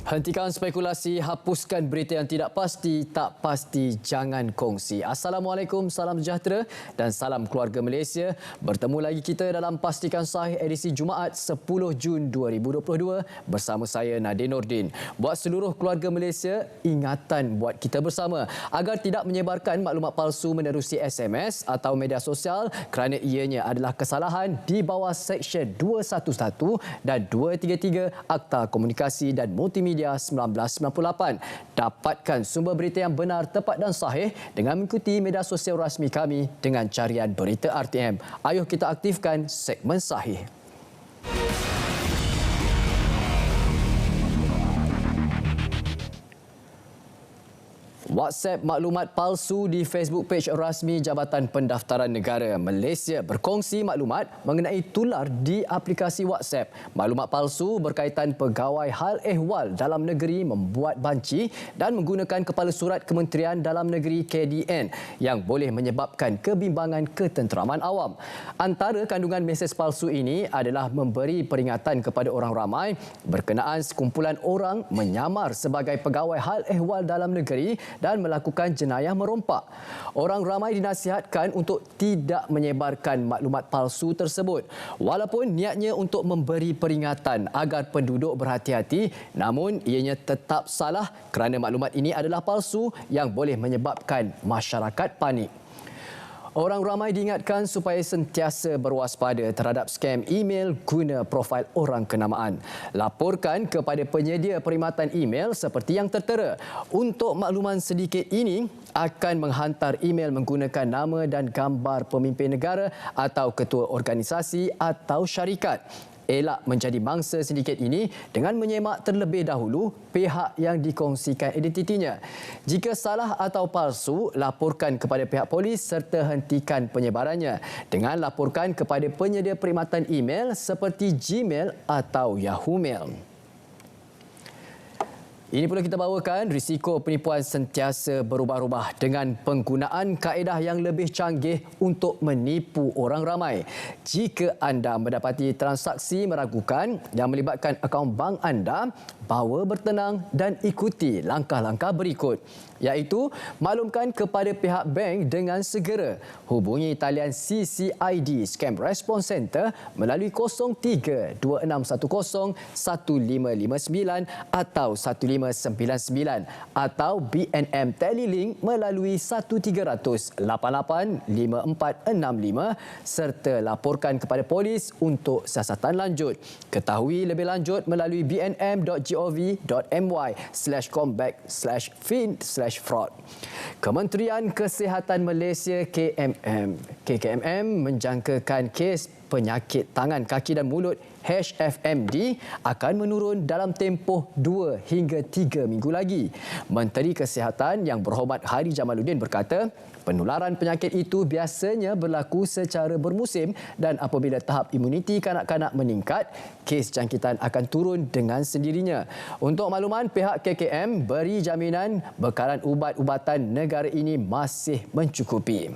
Hentikan spekulasi, hapuskan berita yang tidak pasti, tak pasti, jangan kongsi. Assalamualaikum, salam sejahtera dan salam keluarga Malaysia. Bertemu lagi kita dalam Pastikan Sahih edisi Jumaat 10 Jun 2022 bersama saya Nadin Nordin. Buat seluruh keluarga Malaysia, ingatan buat kita bersama agar tidak menyebarkan maklumat palsu menerusi SMS atau media sosial kerana ianya adalah kesalahan di bawah Seksyen 211 dan 233 Akta Komunikasi dan Multimedia 1998. Dapatkan sumber berita yang benar, tepat dan sahih dengan mengikuti media sosial rasmi kami dengan carian Berita RTM. Ayuh kita aktifkan segmen Sahih. WhatsApp maklumat palsu di Facebook page rasmi Jabatan Pendaftaran Negara Malaysia berkongsi maklumat mengenai tular di aplikasi WhatsApp. Maklumat palsu berkaitan pegawai hal ehwal dalam negeri membuat banci dan menggunakan kepala surat Kementerian Dalam Negeri KDN yang boleh menyebabkan kebimbangan ketenteraman awam. Antara kandungan mesej palsu ini adalah memberi peringatan kepada orang ramai berkenaan sekumpulan orang menyamar sebagai pegawai hal ehwal dalam negeri dan melakukan jenayah merompak. Orang ramai dinasihatkan untuk tidak menyebarkan maklumat palsu tersebut. Walaupun niatnya untuk memberi peringatan agar penduduk berhati-hati, namun ianya tetap salah kerana maklumat ini adalah palsu yang boleh menyebabkan masyarakat panik. Orang ramai diingatkan supaya sentiasa berwaspada terhadap skam email guna profil orang kenamaan. Laporkan kepada penyedia perkhidmatan email seperti yang tertera. Untuk makluman sedikit ini, akan menghantar email menggunakan nama dan gambar pemimpin negara atau ketua organisasi atau syarikat. Elak menjadi mangsa sindiket ini dengan menyemak terlebih dahulu pihak yang dikongsikan identitinya. Jika salah atau palsu, laporkan kepada pihak polis serta hentikan penyebarannya dengan laporkan kepada penyedia perkhidmatan email seperti Gmail atau Yahoo Mail. Ini pula kita bawakan, risiko penipuan sentiasa berubah-ubah dengan penggunaan kaedah yang lebih canggih untuk menipu orang ramai. Jika anda mendapati transaksi meragukan yang melibatkan akaun bank anda, bawa bertenang dan ikuti langkah-langkah berikut, iaitu maklumkan kepada pihak bank dengan segera. Hubungi talian CCID Scam Response Center melalui 03-2610-1559 atau 1599 atau BNM Telelink melalui 1300 88 5465 serta laporkan kepada polis untuk siasatan lanjut. Ketahui lebih lanjut melalui bnm.gov.my/combat/fin/fraud. Kementerian Kesihatan Malaysia KKMM menjangkakan kes penyakit tangan, kaki dan mulut HFMD akan menurun dalam tempoh 2 hingga 3 minggu lagi. Menteri Kesihatan Yang Berhormat Hari Jamaluddin berkata, penularan penyakit itu biasanya berlaku secara bermusim dan apabila tahap imuniti kanak-kanak meningkat, kes jangkitan akan turun dengan sendirinya. Untuk makluman, pihak KKM beri jaminan bekalan ubat-ubatan negara ini masih mencukupi.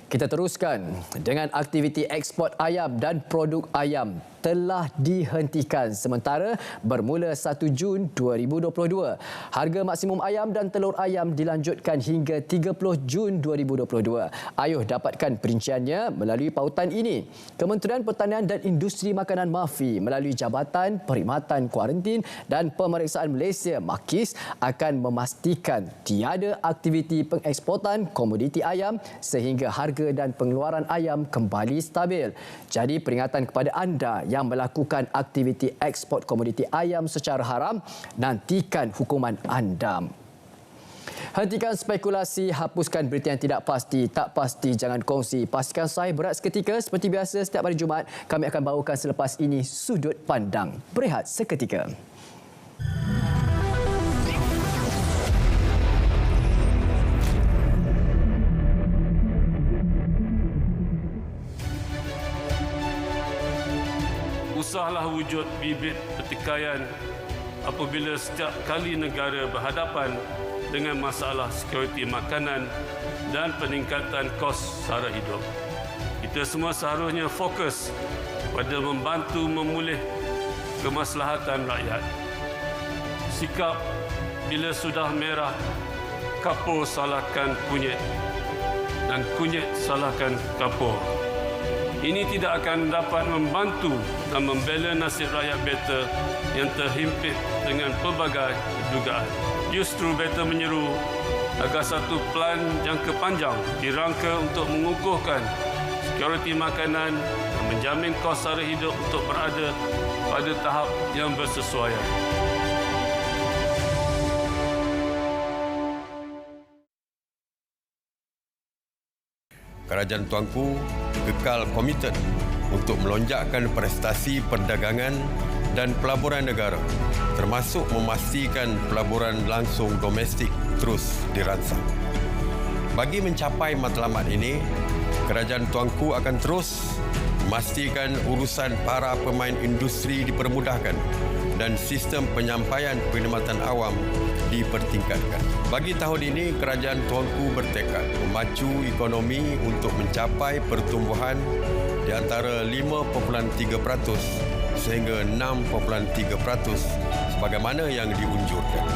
Kita teruskan dengan aktiviti ekspor ayam dan produk ayam telah dihentikan sementara bermula 1 Jun 2022. Harga maksimum ayam dan telur ayam dilanjutkan hingga 30 Jun 2022. Ayuh dapatkan perinciannya melalui pautan ini. Kementerian Pertanian dan Industri Makanan MAFI melalui Jabatan Perkhidmatan Kuarantin dan Pemeriksaan Malaysia MAKIS akan memastikan tiada aktiviti pengeksportan komoditi ayam sehingga harga dan pengeluaran ayam kembali stabil. Jadi peringatan kepada anda yang melakukan aktiviti ekspor komoditi ayam secara haram, nantikan hukuman anda. Hentikan spekulasi, hapuskan berita yang tidak pasti, tak pasti, jangan kongsi. Pastikan Sahih berat seketika. Seperti biasa, setiap hari Jumaat, kami akan bawakan selepas ini Sudut Pandang. Berehat seketika. Usahlah wujud bibit pertikaian apabila setiap kali negara berhadapan dengan masalah sekuriti makanan dan peningkatan kos sara hidup. Kita semua seharusnya fokus pada membantu memulih kemaslahatan rakyat. Sikap bila sudah merah, kapur salahkan kunyit dan kunyit salahkan kapur. Ini tidak akan dapat membantu dan membela nasib rakyat Beta yang terhimpit dengan pelbagai dugaan. Justru Beta menyeru agar satu plan jangka panjang dirangka untuk mengukuhkan sekuriti makanan dan menjamin kos sara hidup untuk berada pada tahap yang bersesuaian. Kerajaan Tuanku kekal komited untuk melonjakkan prestasi perdagangan dan pelaburan negara, termasuk memastikan pelaburan langsung domestik terus dirangsang. Bagi mencapai matlamat ini, Kerajaan Tuanku akan terus memastikan urusan para pemain industri dipermudahkan dan sistem penyampaian perkhidmatan awam dipertingkatkan. Bagi tahun ini, Kerajaan Tuanku bertekad memacu ekonomi untuk mencapai pertumbuhan di antara 5.3% sehingga 6.3% sebagaimana yang diunjurkan.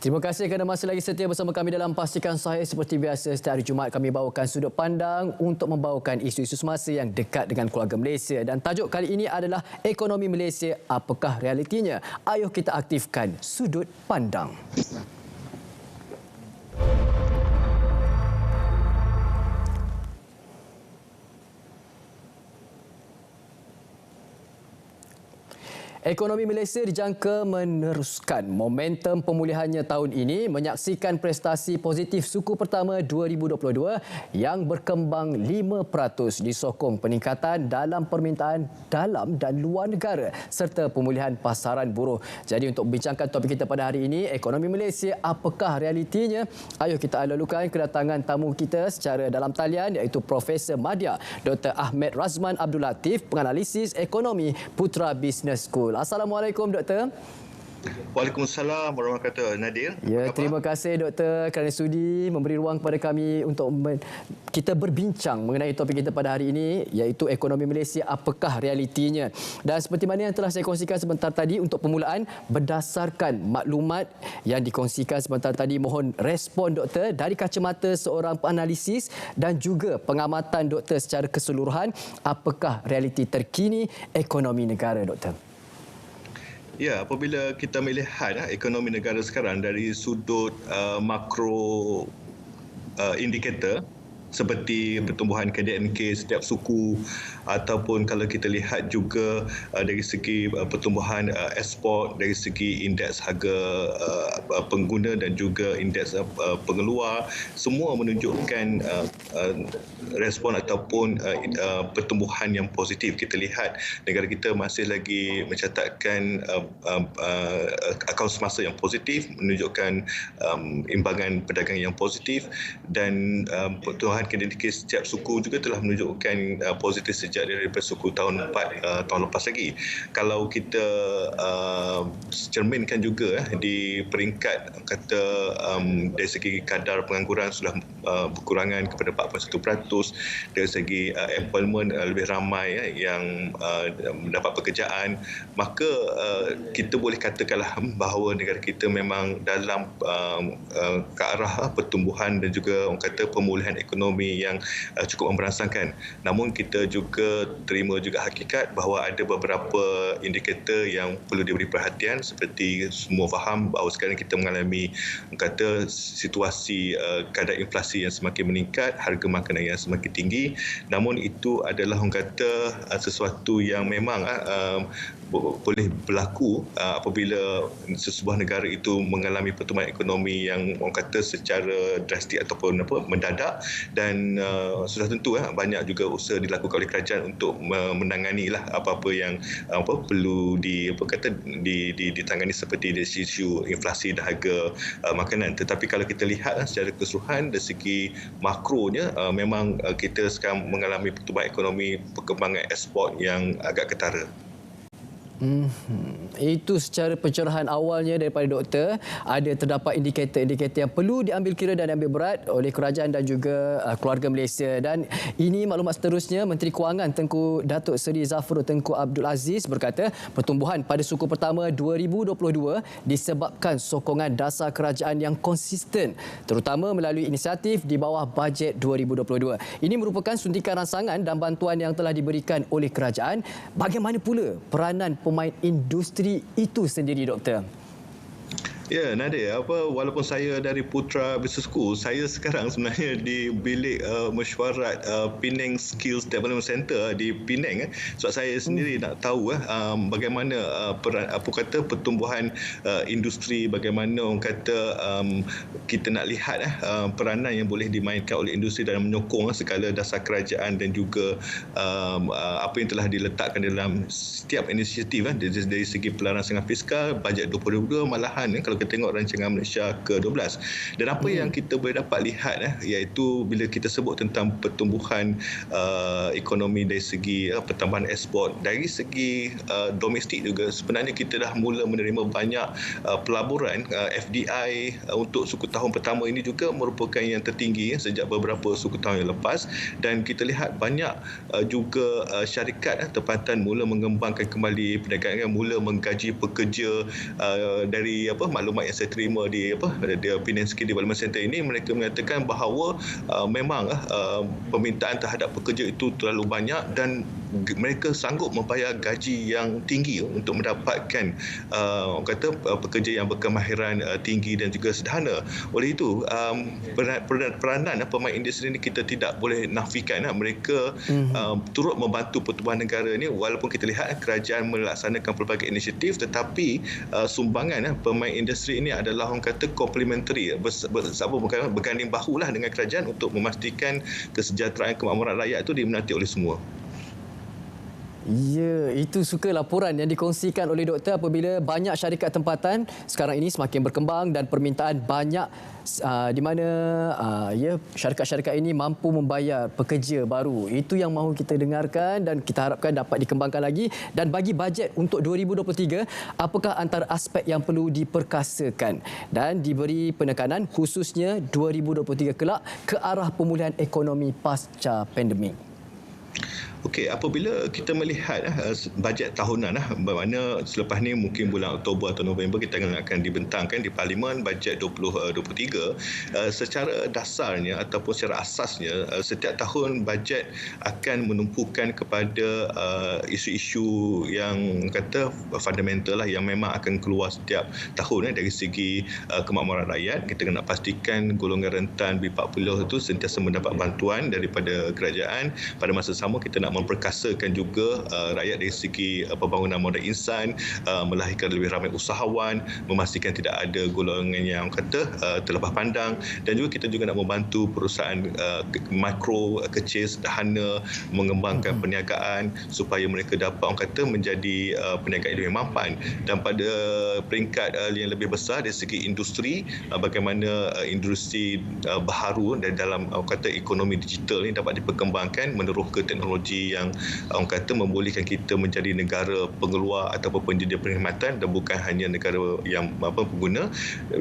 Terima kasih kerana masih lagi setia bersama kami dalam Pastikan Sahih. Seperti biasa, setiap hari Jumaat kami bawakan sudut pandang untuk membawakan isu-isu semasa yang dekat dengan keluarga Malaysia. Dan tajuk kali ini adalah ekonomi Malaysia, apakah realitinya? Ayuh kita aktifkan sudut pandang. Ekonomi Malaysia dijangka meneruskan momentum pemulihannya tahun ini, menyaksikan prestasi positif suku pertama 2022 yang berkembang 5% disokong peningkatan dalam permintaan dalam dan luar negara serta pemulihan pasaran buruh. Jadi untuk membincangkan topik kita pada hari ini, ekonomi Malaysia, apakah realitinya? Ayuh kita lalukan kedatangan tamu kita secara dalam talian iaitu Profesor Madya Dr. Ahmed Razman Abdul Latif, penganalisis ekonomi Putra Business School. Assalamualaikum, Doktor. Waalaikumsalam warahmatullahi wabarakatuh. Nadir. Ya, terima kasih Doktor kerana sudi memberi ruang kepada kami untuk kita berbincang mengenai topik kita pada hari ini iaitu ekonomi Malaysia, apakah realitinya. Dan seperti mana yang telah saya kongsikan sebentar tadi, untuk permulaan berdasarkan maklumat yang dikongsikan sebentar tadi, mohon respon Doktor dari kacamata seorang penganalisis dan juga pengamatan Doktor secara keseluruhan, apakah realiti terkini ekonomi negara, Doktor? Ya, apabila kita melihat ekonomi negara sekarang dari sudut makro indikator seperti pertumbuhan KDNK setiap suku, ataupun kalau kita lihat juga dari segi pertumbuhan ekspor, dari segi indeks harga pengguna dan juga indeks pengeluar, semua menunjukkan respon ataupun pertumbuhan yang positif. Kita lihat negara kita masih lagi mencatatkan akaun semasa yang positif, menunjukkan imbangan perdagangan yang positif, dan pertumbuhan KDNK setiap suku juga telah menunjukkan positif sejak daripada suku tahun 4 tahun lepas lagi. Kalau kita cerminkan juga di peringkat kata dari segi kadar pengangguran sudah berkurangan kepada 4.1%, dari segi employment lebih ramai yang mendapat pekerjaan, maka kita boleh katakanlah bahawa negara kita memang dalam ke arah pertumbuhan dan juga orang kata pemulihan ekonomi yang cukup memberangsangkan. Namun kita juga terima juga hakikat bahawa ada beberapa indikator yang perlu diberi perhatian, seperti semua faham bahawa sekarang kita mengalami kata situasi kadar inflasi yang semakin meningkat, harga makanan yang semakin tinggi. Namun itu adalah orang kata sesuatu yang memang boleh berlaku apabila sebuah negara itu mengalami pertumbuhan ekonomi yang orang kata secara drastik ataupun mendadak, dan sudah tentu banyak juga usaha dilakukan oleh kerajaan untuk menangani apa-apa yang perlu ditangani, seperti isu inflasi dan harga makanan. Tetapi kalau kita lihat secara keseluruhan dari segi makronya, memang kita sekarang mengalami pertumbuhan ekonomi, perkembangan ekspor yang agak ketara. Itu secara pencerahan awalnya daripada doktor. Ada terdapat indikator-indikator yang perlu diambil kira dan diambil berat oleh kerajaan dan juga keluarga Malaysia. Dan ini maklumat seterusnya, Menteri Kewangan Tengku Datuk Seri Zafrul Tengku Abdul Aziz berkata pertumbuhan pada suku pertama 2022 disebabkan sokongan dasar kerajaan yang konsisten, terutama melalui inisiatif di bawah bajet 2022. Ini merupakan suntikan rangsangan dan bantuan yang telah diberikan oleh kerajaan. Bagaimana pula peranan pemain industri itu sendiri, Doktor? Ya, Nadia, walaupun saya dari Putra Business School, saya sekarang sebenarnya di bilik mesyuarat Penang Skills Development Center di Penang. Sebab saya sendiri nak tahu bagaimana pertumbuhan industri, bagaimana orang kata kita nak lihat peranan yang boleh dimainkan oleh industri dalam menyokong segala dasar kerajaan dan juga apa yang telah diletakkan dalam setiap inisiatif dari segi pelancongan fiskal, bajet 2022, malahan kalau kita tengok rancangan Malaysia ke-12. Dan apa yang kita boleh dapat lihat iaitu bila kita sebut tentang pertumbuhan ekonomi dari segi pertambahan ekspor, dari segi domestik juga sebenarnya kita dah mula menerima banyak pelaburan FDI untuk suku tahun pertama ini juga merupakan yang tertinggi sejak beberapa suku tahun yang lepas. Dan kita lihat banyak juga syarikat tempatan mula mengembangkan kembali perdagangan, mula menggaji pekerja. Dari maklumat yang saya terima di Penang Skills Development Center ini, mereka mengatakan bahawa memang permintaan terhadap pekerja itu terlalu banyak dan mereka sanggup membayar gaji yang tinggi untuk mendapatkan pekerja yang berkemahiran tinggi dan juga sederhana. Oleh itu, peranan pemain industri ini kita tidak boleh nafikan. Mereka turut membantu pertumbuhan negara ini, walaupun kita lihat kerajaan melaksanakan pelbagai inisiatif, tetapi sumbangan pemain industri ini adalah orang kata komplementari, berganding bahulah dengan kerajaan untuk memastikan kesejahteraan kemakmuran rakyat itu diminati oleh semua. Ya, itu suka laporan yang dikongsikan oleh doktor apabila banyak syarikat tempatan sekarang ini semakin berkembang dan permintaan banyak di mana syarikat-syarikat ini mampu membayar pekerja baru. Itu yang mahu kita dengarkan dan kita harapkan dapat dikembangkan lagi. Dan bagi bajet untuk 2023, apakah antara aspek yang perlu diperkasakan dan diberi penekanan khususnya 2023 kelak ke arah pemulihan ekonomi pasca pandemik? Okey, apabila kita melihat bajet tahunan, bermakna selepas ni mungkin bulan Oktober atau November kita akan dibentangkan di Parlimen bajet 2023. Secara dasarnya ataupun secara asasnya, setiap tahun bajet akan menumpukan kepada isu-isu yang kata fundamental yang memang akan keluar setiap tahun dari segi kemakmuran rakyat. Kita kena pastikan golongan rentan B40 itu sentiasa mendapat bantuan daripada kerajaan. Pada masa sama kita nak memperkasakan juga rakyat dari segi pembangunan modal insan, melahirkan lebih ramai usahawan, memastikan tidak ada golongan yang kata terlepas pandang, dan juga kita juga nak membantu perusahaan mikro, kecil, sederhana mengembangkan perniagaan supaya mereka dapat orang kata menjadi perniagaan yang mampan. Dan pada peringkat yang lebih besar dari segi industri, bagaimana industri baharu dan dalam orang kata ekonomi digital ini dapat diperkembangkan meneroka teknologi yang orang kata membolehkan kita menjadi negara pengeluar ataupun penyedia perkhidmatan dan bukan hanya negara yang pengguna,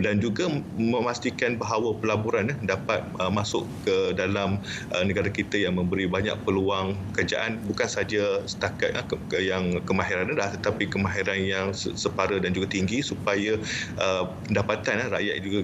dan juga memastikan bahawa pelaburan dapat masuk ke dalam negara kita yang memberi banyak peluang pekerjaan, bukan saja setakat yang kemahiran rendah tetapi kemahiran yang separa dan juga tinggi supaya pendapatan rakyat juga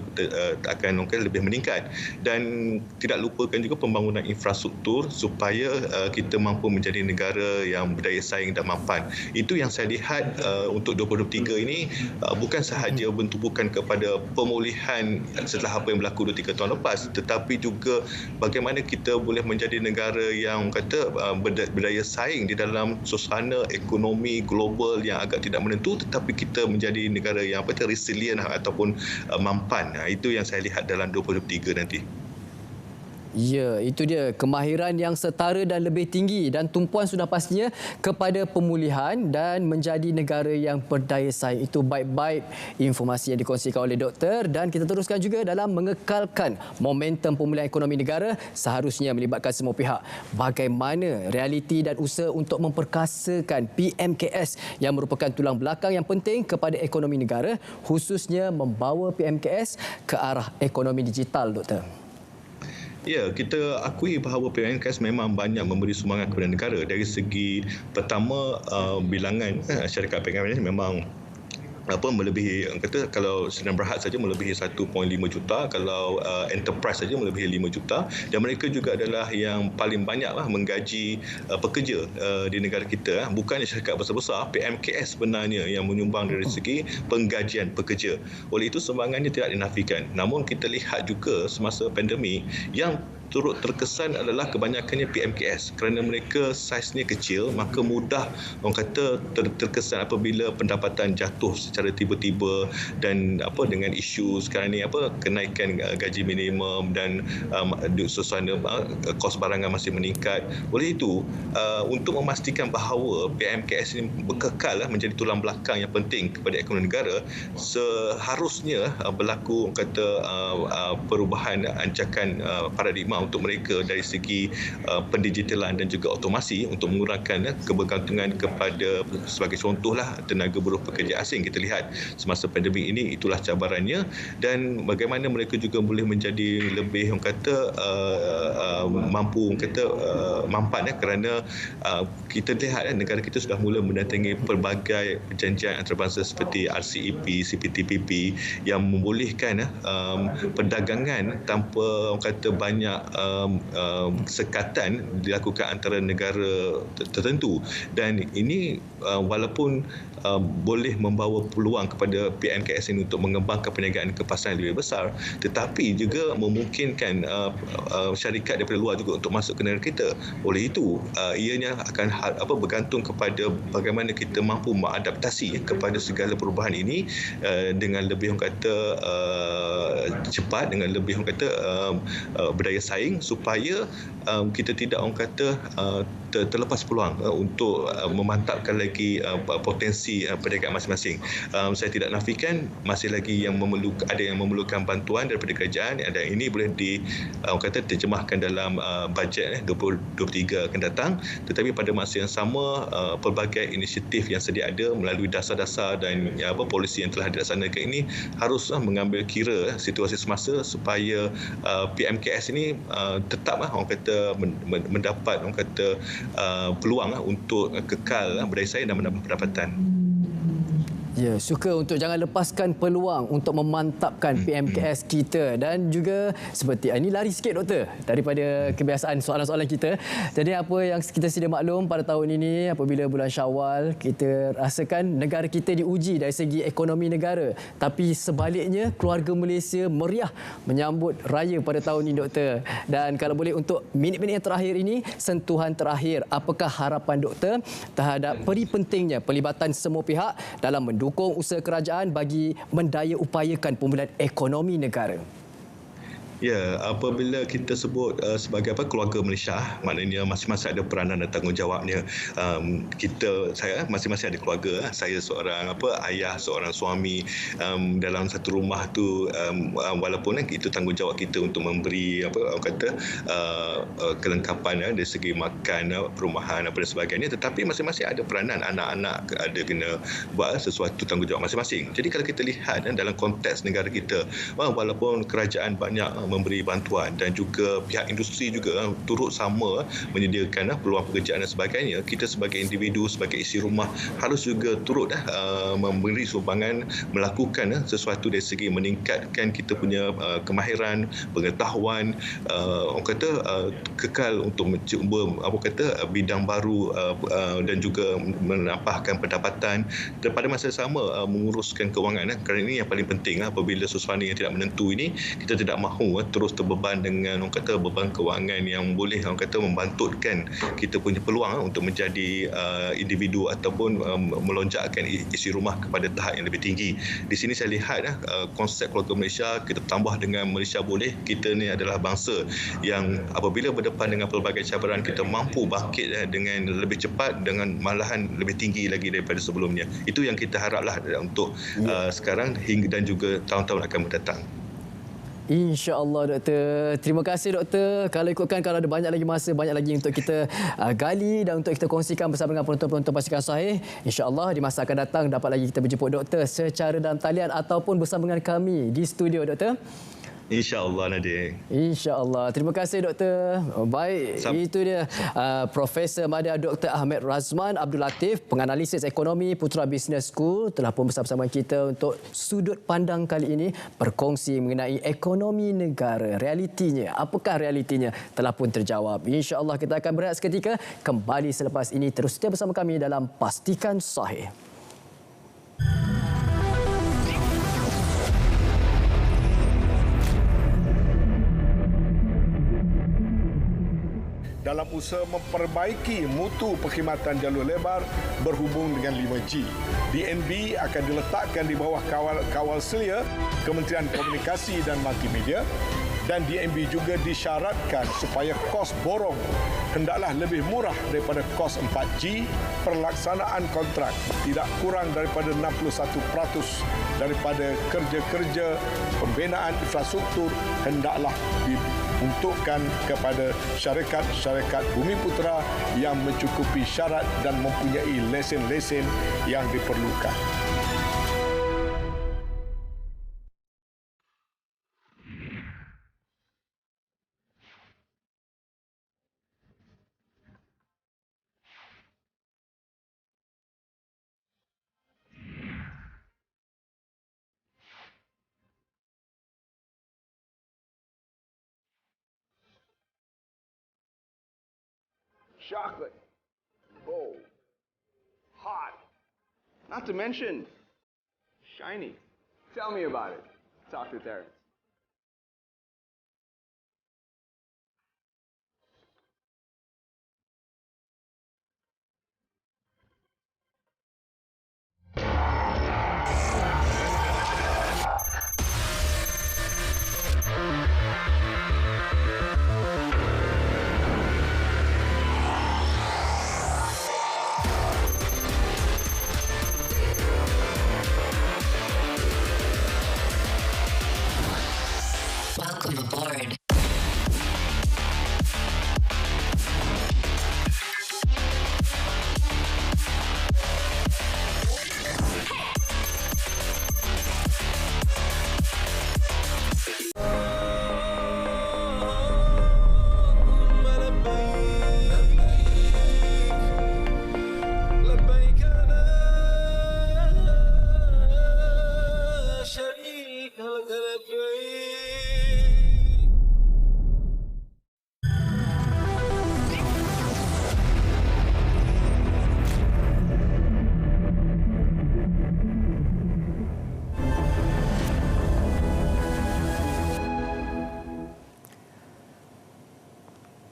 akan lebih meningkat. Dan tidak lupakan juga pembangunan infrastruktur supaya kita mampu menjadi negara yang berdaya saing dan mampan. Itu yang saya lihat untuk 2023 ini, bukan sahaja bertumpukan kepada pemulihan setelah apa yang berlaku 2-3 tahun lepas, tetapi juga bagaimana kita boleh menjadi negara yang kata berdaya saing di dalam suasana ekonomi global yang agak tidak menentu, tetapi kita menjadi negara yang resilient ataupun mampan. Itu yang saya lihat dalam 2023 nanti. Ya, itu dia kemahiran yang setara dan lebih tinggi dan tumpuan sudah pastinya kepada pemulihan dan menjadi negara yang berdaya saing. Itu baik-baik informasi yang dikongsikan oleh doktor dan kita teruskan juga dalam mengekalkan momentum pemulihan ekonomi negara seharusnya melibatkan semua pihak. Bagaimana realiti dan usaha untuk memperkasakan PMKS yang merupakan tulang belakang yang penting kepada ekonomi negara, khususnya membawa PMKS ke arah ekonomi digital, Doktor? Ya, kita akui bahawa PMKS memang banyak memberi sumbangan kepada negara. Dari segi pertama, bilangan syarikat PMKS memang melebihi, kata kalau Sdn Bhd saja melebihi 1.5 juta, kalau enterprise saja melebihi 5 juta, dan mereka juga adalah yang paling banyaklah menggaji pekerja di negara kita. Bukannya syarikat besar-besar, PMKS sebenarnya yang menyumbang dari segi penggajian pekerja. Oleh itu sumbangannya tidak dinafikan. Namun kita lihat juga semasa pandemik yang turut terkesan adalah kebanyakannya PMKS kerana mereka saiznya kecil, maka mudah orang kata terkesan apabila pendapatan jatuh secara tiba-tiba dan dengan isu sekarang ni kenaikan gaji minimum dan suasana kos barangan masih meningkat. Oleh itu untuk memastikan bahawa PMKS ini berkekal menjadi tulang belakang yang penting kepada ekonomi negara, seharusnya berlaku orang kata perubahan ancakan paradigma untuk mereka dari segi pendigitalan dan juga otomasi untuk mengurangkan kebergantungan kepada, sebagai contohlah, tenaga buruh pekerja asing. Kita lihat semasa pandemik ini itulah cabarannya, dan bagaimana mereka juga boleh menjadi lebih orang kata mampu orang kata mampan kerana kita lihat negara kita sudah mula mendatangi pelbagai perjanjian antarabangsa seperti RCEP, CPTPP yang membolehkan perdagangan tanpa orang kata banyak sekatan dilakukan antara negara tertentu, dan ini walaupun boleh membawa peluang kepada PMKS ini untuk mengembangkan perniagaan ke pasaran lebih besar, tetapi juga memungkinkan syarikat daripada luar juga untuk masuk ke negara kita. Oleh itu ianya akan bergantung kepada bagaimana kita mampu mengadaptasi kepada segala perubahan ini dengan lebih orang kata cepat, dengan lebih orang kata berdaya saing, supaya kita tidak orang kata terlepas peluang untuk memantapkan lagi potensi perniagaan masing-masing. Saya tidak nafikan masih lagi yang ada yang memerlukan bantuan daripada kerajaan, dan ini boleh orang kata terjemahkan dalam bajet 2023 akan datang, tetapi pada masa yang sama pelbagai inisiatif yang sedia ada melalui dasar-dasar dan polisi yang telah dilaksanakan ini haruslah mengambil kira situasi semasa supaya PMKS ini tetap orang kata mendapat orang kata peluang untuk kekal berdaya saing dan mendapat pendapatan. Ya, suka untuk jangan lepaskan peluang untuk memantapkan PMKS kita, dan juga seperti ini lari sikit doktor daripada kebiasaan soalan-soalan kita. Jadi apa yang kita sedia maklum pada tahun ini apabila bulan Syawal kita rasakan negara kita diuji dari segi ekonomi negara, tapi sebaliknya keluarga Malaysia meriah menyambut raya pada tahun ini doktor. Dan kalau boleh untuk minit-minit yang terakhir ini, sentuhan terakhir, apakah harapan doktor terhadap pentingnya pelibatan semua pihak dalam mendukung usaha kerajaan bagi mendaya upayakan pemulihan ekonomi negara? Ya, apabila kita sebut sebagai keluarga Malaysia, maknanya masing-masing ada peranan dan tanggungjawabnya. Saya masing-masing ada keluarga. Saya seorang ayah, seorang suami dalam satu rumah tu, walaupun itu tanggungjawab kita untuk memberi kelengkapan dari segi makan, perumahan dan sebagainya, tetapi masing-masing ada peranan. Anak-anak ada kena buat sesuatu tanggungjawab masing-masing. Jadi kalau kita lihat dalam konteks negara kita, walaupun kerajaan banyak memberi bantuan dan juga pihak industri juga turut sama menyediakan peluang pekerjaan dan sebagainya, kita sebagai individu, sebagai isi rumah harus juga turut memberi sumbangan, melakukan sesuatu dari segi meningkatkan kita punya kemahiran, pengetahuan, orang kata kekal untuk mencuba bidang baru dan juga menambahkan pendapatan, dan pada masa yang sama menguruskan kewangan, kerana ini yang paling penting. Apabila suasana yang tidak menentu ini, kita tidak mahu semua terus terbeban dengan orang kata beban kewangan yang boleh orang kata membantutkan kita punya peluang untuk menjadi individu ataupun melonjakkan isi rumah kepada tahap yang lebih tinggi. Di sini saya lihat konsep keluarga Malaysia kita tambah dengan Malaysia Boleh. Kita ni adalah bangsa yang apabila berdepan dengan pelbagai cabaran kita mampu bangkit dengan lebih cepat, dengan malahan lebih tinggi lagi daripada sebelumnya. Itu yang kita haraplah untuk sekarang hingga dan juga tahun-tahun akan mendatang. InsyaAllah, Doktor. Terima kasih, Doktor. Kalau ikutkan, kalau ada banyak lagi masa, banyak lagi untuk kita gali dan untuk kita kongsikan bersama dengan penonton-penonton Pastikan Sahih. InsyaAllah di masa akan datang dapat lagi kita berjemput Doktor secara dalam talian ataupun bersama dengan kami di studio, Doktor. InsyaAllah, Nadir. InsyaAllah. Terima kasih, Doktor. Baik, itu dia Profesor Madya Dr. Ahmed Razman Abdul Latif, penganalisis ekonomi Putra Business School, telah pun bersama kita untuk sudut pandang kali ini berkongsi mengenai ekonomi negara. Realitinya, apakah realitinya, telah pun terjawab. InsyaAllah kita akan berehat seketika, kembali selepas ini. Terus setia bersama kami dalam Pastikan Sahih. dalam usaha memperbaiki mutu perkhidmatan jalur lebar berhubung dengan 5G. DNB akan diletakkan di bawah kawal selia Kementerian Komunikasi dan Multimedia, dan DNB juga disyaratkan supaya kos borong hendaklah lebih murah daripada kos 4G. Pelaksanaan kontrak tidak kurang daripada 61% daripada kerja-kerja pembinaan infrastruktur hendaklah diuntukkan kepada syarikat-syarikat Bumiputera yang mencukupi syarat dan mempunyai lesen-lesen yang diperlukan. Chocolate, bold, hot, not to mention shiny. Tell me about it. Talk to Terrence. Welcome aboard.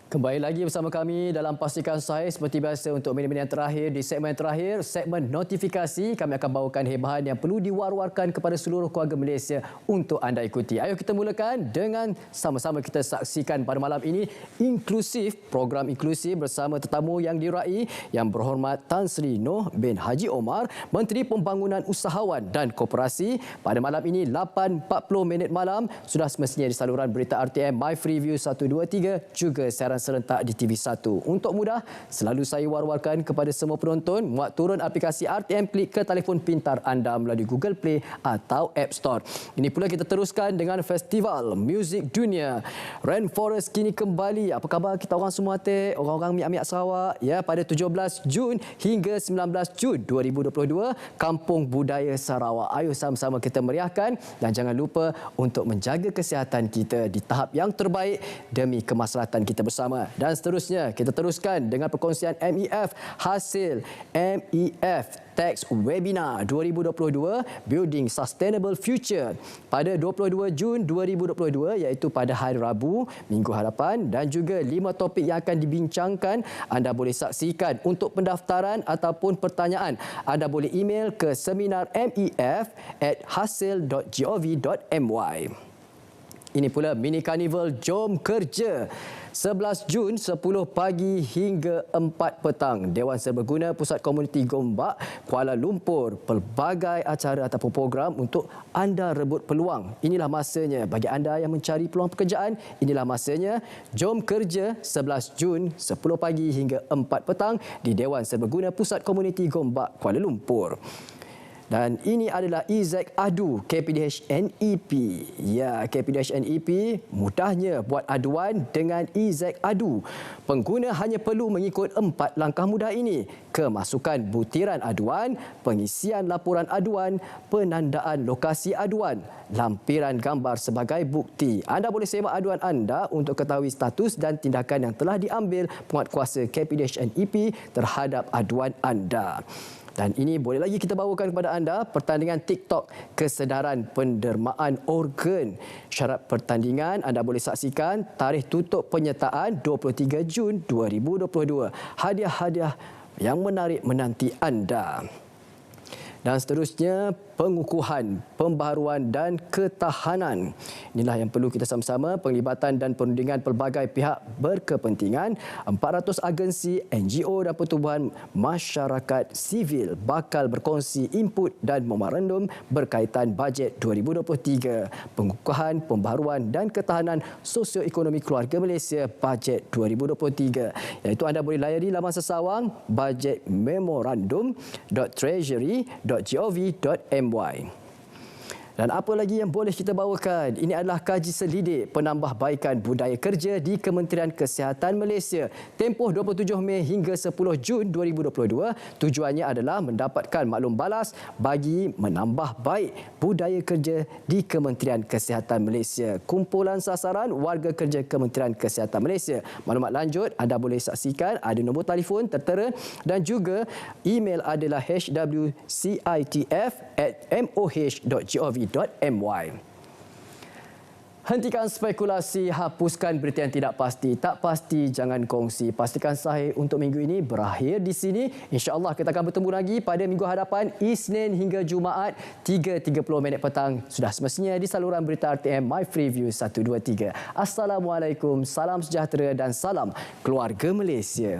Kembali lagi bersama kami dalam Pastikan Sahih. Seperti biasa untuk minit-minit yang terakhir, di segmen terakhir, segmen notifikasi, kami akan bawakan hebahan yang perlu diwar-warkan kepada seluruh keluarga Malaysia untuk anda ikuti. Ayo kita mulakan dengan sama-sama kita saksikan pada malam ini inklusif, program inklusif bersama tetamu yang dirai Yang Berhormat Tan Sri Noh bin Haji Omar, Menteri Pembangunan Usahawan dan Koperasi. Pada malam ini 8.40 malam sudah semestinya di saluran berita RTM My Freeview 123 juga siaran serentak di TV1. Untuk mudah, selalu saya war-warkan kepada semua penonton muat turun aplikasi RTM Klik ke telefon pintar anda melalui Google Play atau App Store. Ini pula kita teruskan dengan Festival Muzik Dunia. Rainforest kini kembali. Apa khabar kita orang semua teh? Orang-orang miak-miak Sarawak ya, pada 17 Jun hingga 19 Jun 2022, Kampung Budaya Sarawak. Ayo sama-sama kita meriahkan dan jangan lupa untuk menjaga kesihatan kita di tahap yang terbaik demi kemaslahatan kita bersama. bersama. Dan seterusnya, kita teruskan dengan perkongsian MEF hasil MEF Tax Webinar 2022 Building Sustainable Future pada 22 Jun 2022 iaitu pada hari Rabu minggu hadapan, dan juga 5 topik yang akan dibincangkan. Anda boleh saksikan. Untuk pendaftaran ataupun pertanyaan, anda boleh email ke seminarmef@hasil.gov.my. Ini pula Mini Carnival Jom Kerja 11 Jun 10 pagi hingga 4 petang. Dewan Serbaguna Pusat Komuniti Gombak Kuala Lumpur. Pelbagai acara ataupun program untuk anda rebut peluang. Inilah masanya bagi anda yang mencari peluang pekerjaan. Inilah masanya. Jom Kerja 11 Jun 10 pagi hingga 4 petang di Dewan Serbaguna Pusat Komuniti Gombak Kuala Lumpur. Dan ini adalah EZ Adu KPDH NEP. Ya, KPDH NEP mudahnya buat aduan dengan EZ Adu. Pengguna hanya perlu mengikut 4 langkah mudah ini: kemasukan butiran aduan, pengisian laporan aduan, penandaan lokasi aduan, lampiran gambar sebagai bukti. Anda boleh semak aduan anda untuk ketahui status dan tindakan yang telah diambil penguatkuasa KPDH NEP terhadap aduan anda. Dan ini boleh lagi kita bawakan kepada anda pertandingan TikTok kesedaran pendermaan organ. Syarat pertandingan anda boleh saksikan. Tarikh tutup penyertaan 23 Jun 2022. Hadiah-hadiah yang menarik menanti anda. Dan seterusnya, pengukuhan, pembaharuan dan ketahanan. Inilah yang perlu kita sama-sama. Penglibatan dan perundingan pelbagai pihak berkepentingan. 400 agensi, NGO dan pertubuhan masyarakat sivil bakal berkongsi input dan memorandum berkaitan bajet 2023. Pengukuhan, pembaharuan dan ketahanan sosioekonomi keluarga Malaysia bajet 2023. Iaitu anda boleh layari laman sesawang budgetmemorandum.treasury.gov.my. Dan apa lagi yang boleh kita bawakan? Ini adalah kaji selidik penambahbaikan budaya kerja di Kementerian Kesihatan Malaysia. Tempoh 27 Mei hingga 10 Jun 2022. Tujuannya adalah mendapatkan maklum balas bagi menambah baik budaya kerja di Kementerian Kesihatan Malaysia. Kumpulan sasaran warga kerja Kementerian Kesihatan Malaysia. Maklumat lanjut anda boleh saksikan, ada nombor telefon tertera dan juga email adalah hwcitf@moh.gov.my. Hentikan spekulasi, hapuskan berita yang tidak pasti. Tak pasti, jangan kongsi. Pastikan sahih untuk minggu ini berakhir di sini. InsyaAllah kita akan bertemu lagi pada minggu hadapan, Isnin hingga Jumaat, 3.30 petang. Sudah semestinya di saluran berita RTM My Freeview 123. Assalamualaikum, salam sejahtera dan salam keluarga Malaysia.